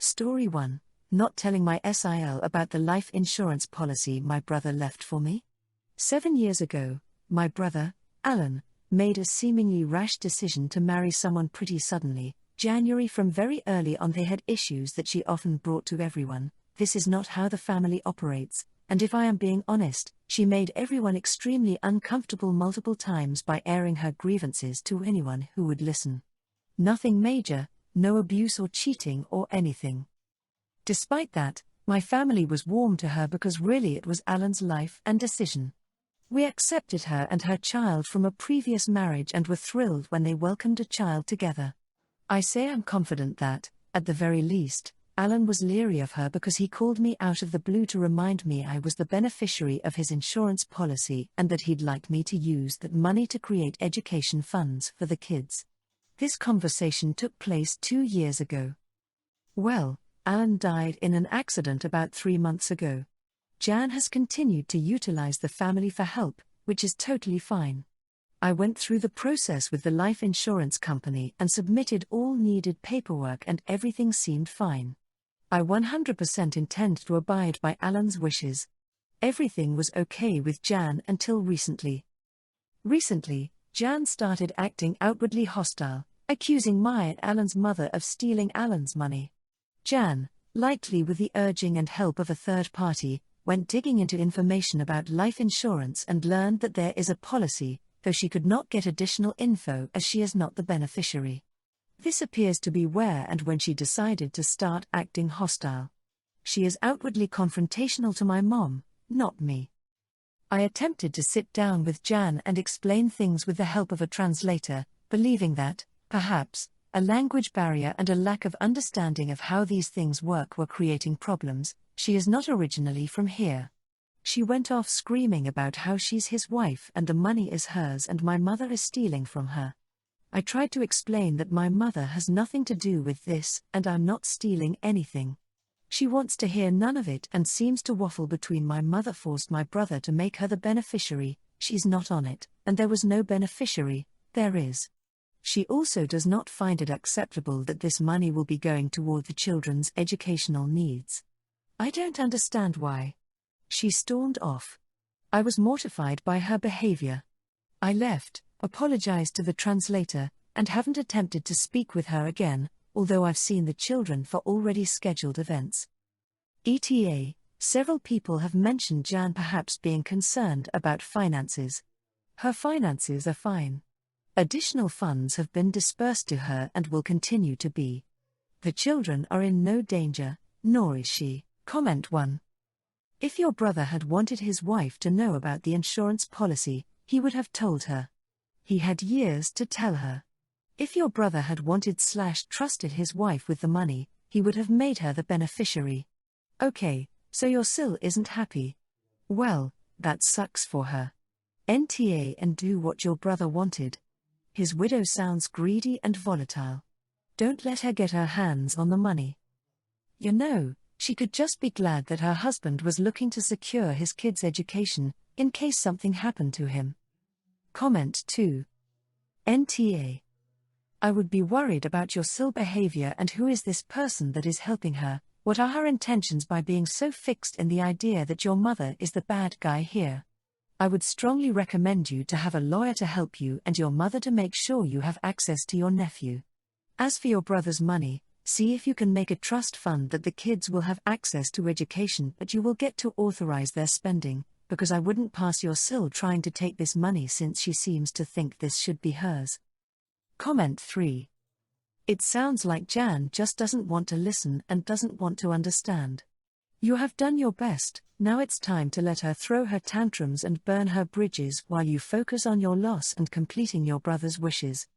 Story 1. Not telling my SIL about the life insurance policy my brother left for me. 7 years ago, my brother, Alan, made a seemingly rash decision to marry someone pretty suddenly. January. From very early on they had issues that she often brought to everyone. This is not how the family operates, and if I am being honest, she made everyone extremely uncomfortable multiple times by airing her grievances to anyone who would listen. Nothing major, no abuse or cheating or anything. Despite that, my family was warm to her because really it was Alan's life and decision. We accepted her and her child from a previous marriage and were thrilled when they welcomed a child together. I say I'm confident that, at the very least, Alan was leery of her because he called me out of the blue to remind me I was the beneficiary of his insurance policy and that he'd like me to use that money to create education funds for the kids. This conversation took place 2 years ago. Well, Alan died in an accident about 3 months ago. Jan has continued to utilize the family for help, which is totally fine. I went through the process with the life insurance company and submitted all needed paperwork and everything seemed fine. I 100% intend to abide by Alan's wishes. Everything was okay with Jan until recently. Recently, Jan started acting outwardly hostile, accusing my and Alan's mother of stealing Alan's money. Jan, likely with the urging and help of a third party, went digging into information about life insurance and learned that there is a policy, though she could not get additional info as she is not the beneficiary. This appears to be where and when she decided to start acting hostile. She is outwardly confrontational to my mom, not me. I attempted to sit down with Jan and explain things with the help of a translator, believing that, perhaps, a language barrier and a lack of understanding of how these things work were creating problems. She is not originally from here. She went off screaming about how she's his wife and the money is hers and my mother is stealing from her. I tried to explain that my mother has nothing to do with this and I'm not stealing anything. She wants to hear none of it and seems to waffle between my mother forced my brother to make her the beneficiary, she's not on it, and there was no beneficiary, there is. She also does not find it acceptable that this money will be going toward the children's educational needs. I don't understand why. She stormed off. I was mortified by her behavior. I left, apologized to the translator, and haven't attempted to speak with her again, although I've seen the children for already scheduled events. ETA, several people have mentioned Jan perhaps being concerned about finances. Her finances are fine. Additional funds have been dispersed to her and will continue to be. The children are in no danger, nor is she. Comment 1. If your brother had wanted his wife to know about the insurance policy, he would have told her. He had years to tell her. If your brother had wanted/trusted his wife with the money, he would have made her the beneficiary. Okay, so your SIL isn't happy. Well, that sucks for her. NTA and do what your brother wanted. His widow sounds greedy and volatile. Don't let her get her hands on the money. You know, she could just be glad that her husband was looking to secure his kids' education, in case something happened to him. Comment 2. NTA. I would be worried about your SIL behavior and who is this person that is helping her, what are her intentions by being so fixed in the idea that your mother is the bad guy here. I would strongly recommend you to have a lawyer to help you and your mother to make sure you have access to your nephew. As for your brother's money, see if you can make a trust fund that the kids will have access to education but you will get to authorize their spending, because I wouldn't pass your SIL trying to take this money since she seems to think this should be hers. Comment 3. It sounds like Jan just doesn't want to listen and doesn't want to understand. You have done your best, now it's time to let her throw her tantrums and burn her bridges while you focus on your loss and completing your brother's wishes.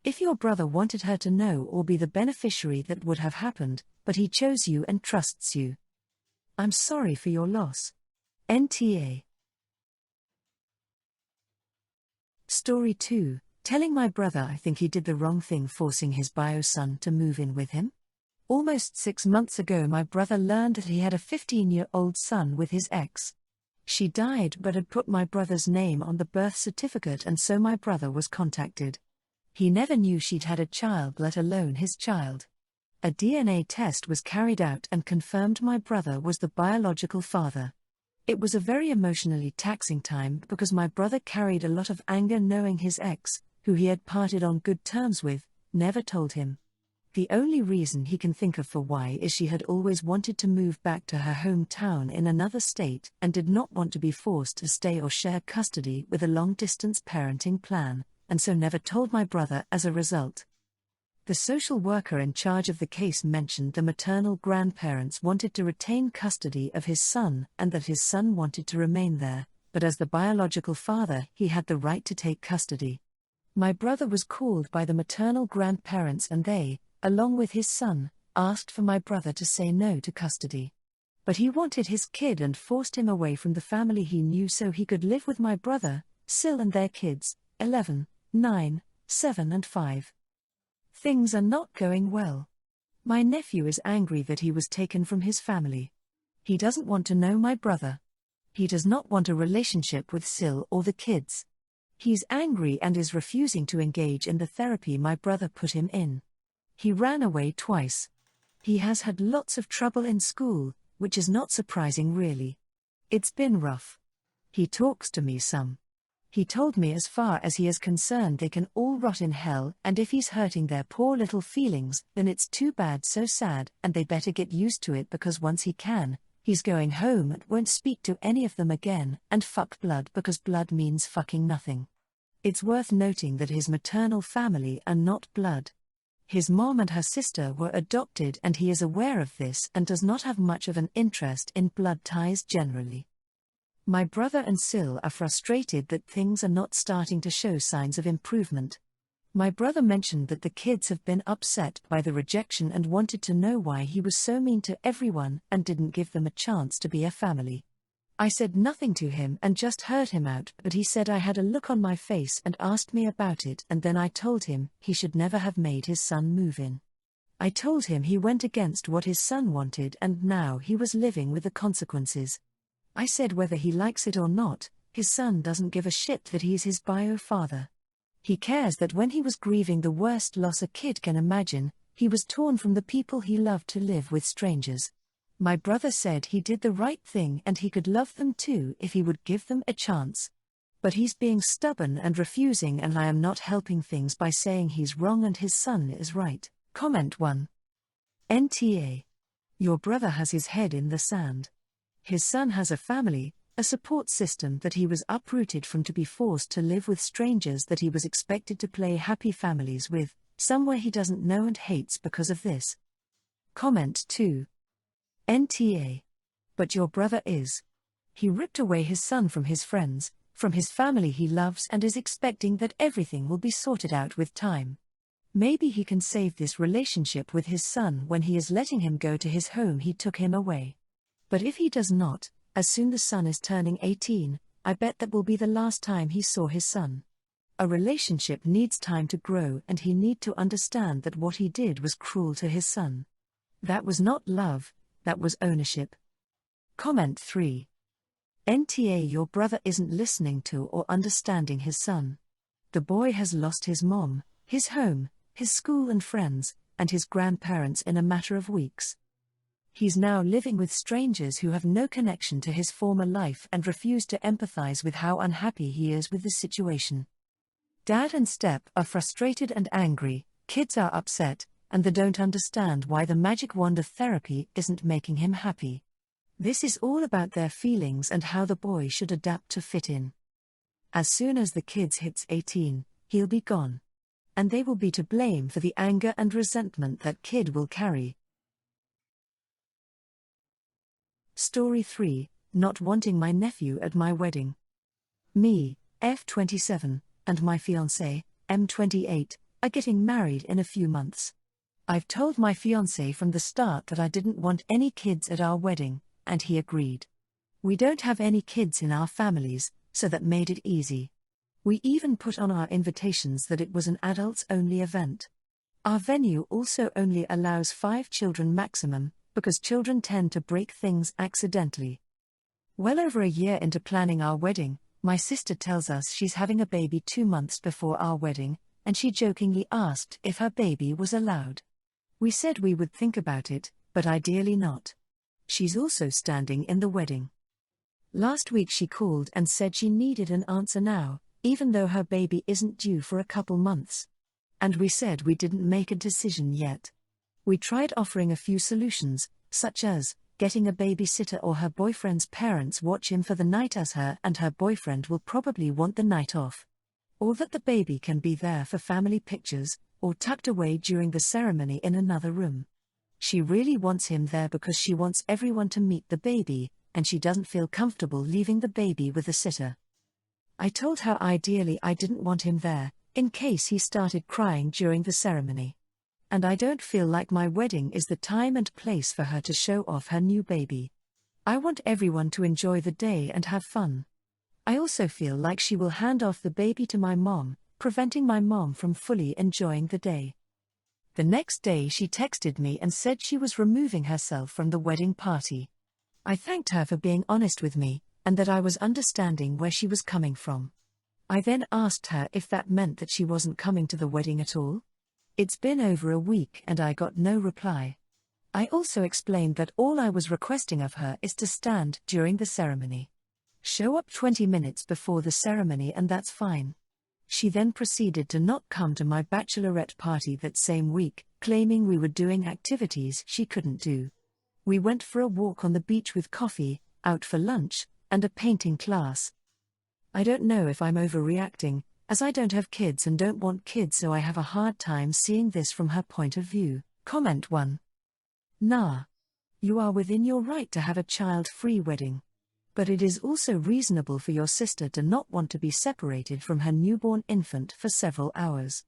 If your brother wanted her to know or be the beneficiary, that would have happened, but he chose you and trusts you. I'm sorry for your loss. NTA. Story 2. Telling my brother I think he did the wrong thing forcing his bio son to move in with him. Almost 6 months ago my brother learned that he had a 15-year-old son with his ex. She died but had put my brother's name on the birth certificate and so my brother was contacted. He never knew she'd had a child, let alone his child. A DNA test was carried out and confirmed my brother was the biological father. It was a very emotionally taxing time because my brother carried a lot of anger knowing his ex, who he had parted on good terms with, never told him. The only reason he can think of for why is she had always wanted to move back to her hometown in another state and did not want to be forced to stay or share custody with a long-distance parenting plan, and so never told my brother as a result. The social worker in charge of the case mentioned the maternal grandparents wanted to retain custody of his son and that his son wanted to remain there, but as the biological father, he had the right to take custody. My brother was called by the maternal grandparents and they, along with his son, asked for my brother to say no to custody. But he wanted his kid and forced him away from the family he knew so he could live with my brother, SIL, and their kids, 11, 9, 7 and 5. Things are not going well. My nephew is angry that he was taken from his family. He doesn't want to know my brother. He does not want a relationship with SIL or the kids. He's angry and is refusing to engage in the therapy my brother put him in. He ran away twice. He has had lots of trouble in school, which is not surprising really. It's been rough. He talks to me some. He told me as far as he is concerned they can all rot in hell, and if he's hurting their poor little feelings then it's too bad, so sad, and they better get used to it because once he can, he's going home and won't speak to any of them again, and fuck blood because blood means fucking nothing. It's worth noting that his maternal family are not blood. His mom and her sister were adopted and he is aware of this and does not have much of an interest in blood ties generally. My brother and SIL are frustrated that things are not starting to show signs of improvement. My brother mentioned that the kids have been upset by the rejection and wanted to know why he was so mean to everyone and didn't give them a chance to be a family. I said nothing to him and just heard him out, but he said I had a look on my face and asked me about it, and then I told him he should never have made his son move in. I told him he went against what his son wanted and now he was living with the consequences. I said whether he likes it or not, his son doesn't give a shit that he's his bio father. He cares that when he was grieving the worst loss a kid can imagine, he was torn from the people he loved to live with strangers. My brother said he did the right thing and he could love them too if he would give them a chance. But he's being stubborn and refusing, and I am not helping things by saying he's wrong and his son is right. Comment 1. NTA. Your brother has his head in the sand. His son has a family, a support system that he was uprooted from to be forced to live with strangers that he was expected to play happy families with, somewhere he doesn't know and hates because of this. Comment 2. NTA. But your brother is. He ripped away his son from his friends, from his family he loves, and is expecting that everything will be sorted out with time. Maybe he can save this relationship with his son when he is letting him go to his home he took him away. But if he does not, as soon the son is turning 18, I bet that will be the last time he saw his son. A relationship needs time to grow and he need to understand that what he did was cruel to his son. That was not love, that was ownership. Comment 3. NTA. Your brother isn't listening to or understanding his son. The boy has lost his mom, his home, his school and friends, and his grandparents in a matter of weeks. He's now living with strangers who have no connection to his former life and refuse to empathize with how unhappy he is with the situation. Dad and Step are frustrated and angry, kids are upset, and they don't understand why the magic wand of therapy isn't making him happy. This is all about their feelings and how the boy should adapt to fit in. As soon as the kid hits 18, he'll be gone. And they will be to blame for the anger and resentment that kid will carry. Story 3, Not wanting my nephew at my wedding. Me, F27, and my fiancé, M28, are getting married in a few months. I've told my fiancé from the start that I didn't want any kids at our wedding, and he agreed. We don't have any kids in our families, so that made it easy. We even put on our invitations that it was an adults-only event. Our venue also only allows 5 children maximum, because children tend to break things accidentally. Well over a year into planning our wedding, my sister tells us she's having a baby 2 months before our wedding, and she jokingly asked if her baby was allowed. We said we would think about it, but ideally not. She's also standing in the wedding. Last week she called and said she needed an answer now, even though her baby isn't due for a couple months. And we said we didn't make a decision yet. We tried offering a few solutions, such as getting a babysitter or her boyfriend's parents watch him for the night, as her and her boyfriend will probably want the night off. Or that the baby can be there for family pictures, or tucked away during the ceremony in another room. She really wants him there because she wants everyone to meet the baby, and she doesn't feel comfortable leaving the baby with a sitter. I told her ideally I didn't want him there, in case he started crying during the ceremony. And I don't feel like my wedding is the time and place for her to show off her new baby. I want everyone to enjoy the day and have fun. I also feel like she will hand off the baby to my mom, preventing my mom from fully enjoying the day. The next day she texted me and said she was removing herself from the wedding party. I thanked her for being honest with me, and that I was understanding where she was coming from. I then asked her if that meant that she wasn't coming to the wedding at all. It's been over a week and I got no reply. I also explained that all I was requesting of her is to stand during the ceremony. Show up 20 minutes before the ceremony and that's fine. She then proceeded to not come to my bachelorette party that same week, claiming we were doing activities she couldn't do. We went for a walk on the beach with coffee, out for lunch, and a painting class. I don't know if I'm overreacting, as I don't have kids and don't want kids, so I have a hard time seeing this from her point of view. Comment 1. Nah. You are within your right to have a child-free wedding. But it is also reasonable for your sister to not want to be separated from her newborn infant for several hours.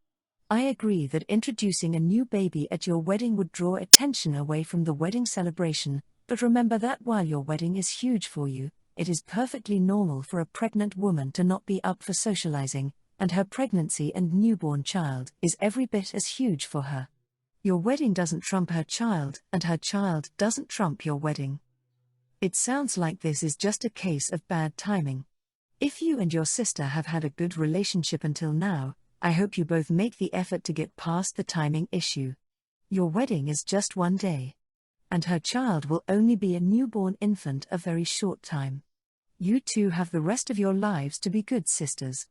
I agree that introducing a new baby at your wedding would draw attention away from the wedding celebration, but remember that while your wedding is huge for you, it is perfectly normal for a pregnant woman to not be up for socializing, and her pregnancy and newborn child is every bit as huge for her. Your wedding doesn't trump her child, and her child doesn't trump your wedding. It sounds like this is just a case of bad timing. If you and your sister have had a good relationship until now, I hope you both make the effort to get past the timing issue. Your wedding is just one day. And her child will only be a newborn infant a very short time. You two have the rest of your lives to be good sisters.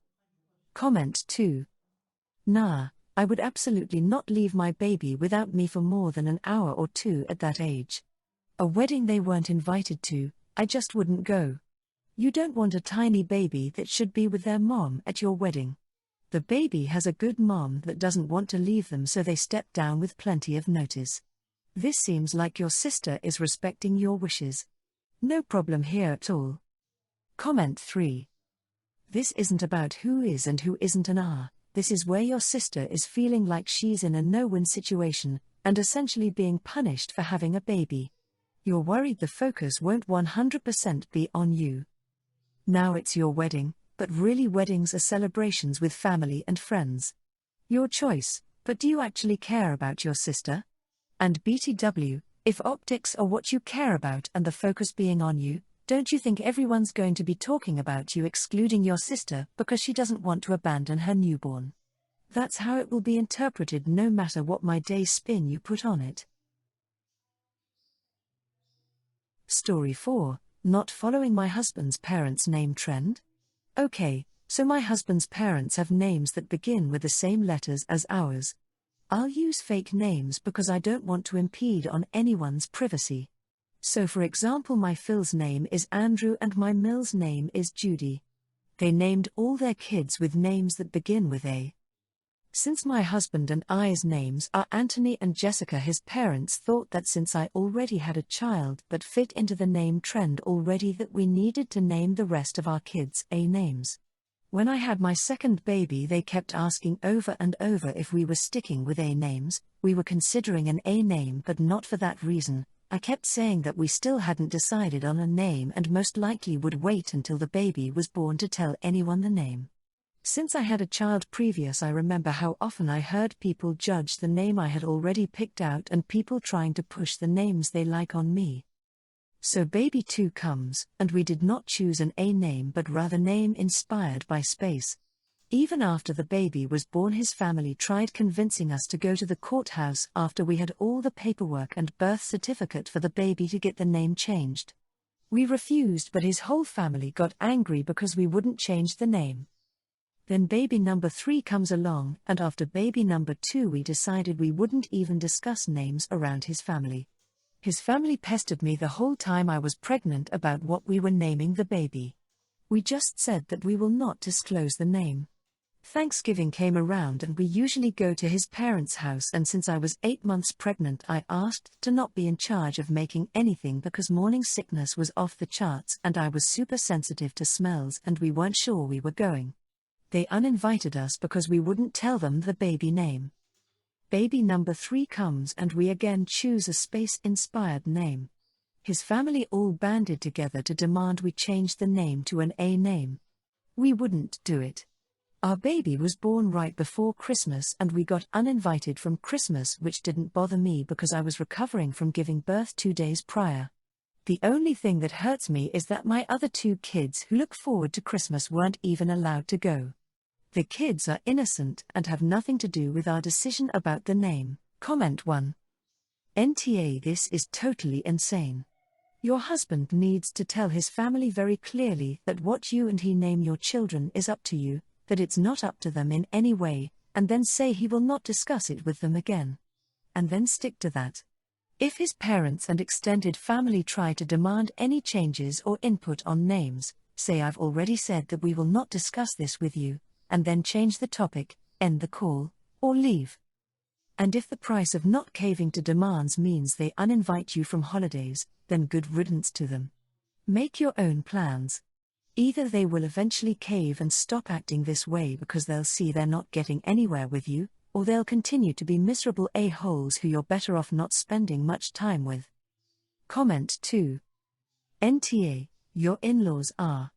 Comment 2. Nah, I would absolutely not leave my baby without me for more than an hour or two at that age. A wedding they weren't invited to, I just wouldn't go. You don't want a tiny baby that should be with their mom at your wedding. The baby has a good mom that doesn't want to leave them, so they step down with plenty of notice. This seems like your sister is respecting your wishes. No problem here at all. Comment 3. This isn't about who is and who isn't an R. This is where your sister is feeling like she's in a no-win situation, and essentially being punished for having a baby. You're worried the focus won't 100% be on you. Now it's your wedding, but really weddings are celebrations with family and friends. Your choice, but do you actually care about your sister? And BTW, if optics are what you care about and the focus being on you, don't you think everyone's going to be talking about you, excluding your sister because she doesn't want to abandon her newborn? That's how it will be interpreted no matter what my day spin you put on it. Story 4, not following my husband's parents' name trend? Okay, so my husband's parents have names that begin with the same letters as ours. I'll use fake names because I don't want to impede on anyone's privacy. So for example, my Phil's name is Andrew and my Mill's name is Judy. They named all their kids with names that begin with A. Since my husband and I's names are Anthony and Jessica, his parents thought that since I already had a child but fit into the name trend already, that we needed to name the rest of our kids A names. When I had my second baby, they kept asking over and over if we were sticking with A names. We were considering an A name, but not for that reason. I kept saying that we still hadn't decided on a name and most likely would wait until the baby was born to tell anyone the name. Since I had a child previous, I remember how often I heard people judge the name I had already picked out and people trying to push the names they like on me. So baby 2 comes, and we did not choose an A name but rather name inspired by space. Even after the baby was born, his family tried convincing us to go to the courthouse after we had all the paperwork and birth certificate for the baby to get the name changed. We refused, but his whole family got angry because we wouldn't change the name. Then baby number 3 comes along, and after baby number 2 we decided we wouldn't even discuss names around his family. His family pestered me the whole time I was pregnant about what we were naming the baby. We just said that we will not disclose the name. Thanksgiving came around and we usually go to his parents' house, and since I was 8 months pregnant I asked to not be in charge of making anything because morning sickness was off the charts and I was super sensitive to smells and we weren't sure we were going. They uninvited us because we wouldn't tell them the baby name. Baby number 3 comes and we again choose a space-inspired name. His family all banded together to demand we change the name to an A name. We wouldn't do it. Our baby was born right before Christmas and we got uninvited from Christmas, which didn't bother me because I was recovering from giving birth 2 days prior. The only thing that hurts me is that my other 2 kids who look forward to Christmas weren't even allowed to go. The kids are innocent and have nothing to do with our decision about the name. Comment 1. NTA: This is totally insane. Your husband needs to tell his family very clearly that what you and he name your children is up to you, that it's not up to them in any way, and then say he will not discuss it with them again. And then stick to that. If his parents and extended family try to demand any changes or input on names, say I've already said that we will not discuss this with you, and then change the topic, end the call, or leave. And if the price of not caving to demands means they uninvite you from holidays, then good riddance to them. Make your own plans. Either they will eventually cave and stop acting this way because they'll see they're not getting anywhere with you, or they'll continue to be miserable a-holes who you're better off not spending much time with. Comment 2. NTA: Your in-laws are.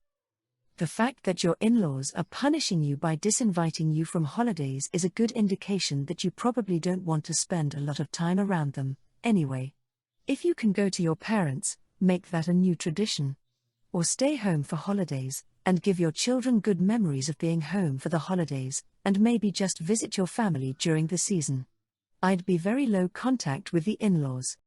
The fact that your in-laws are punishing you by disinviting you from holidays is a good indication that you probably don't want to spend a lot of time around them, anyway. If you can go to your parents, make that a new tradition. Or stay home for holidays, and give your children good memories of being home for the holidays, and maybe just visit your family during the season. I'd be very low contact with the in-laws.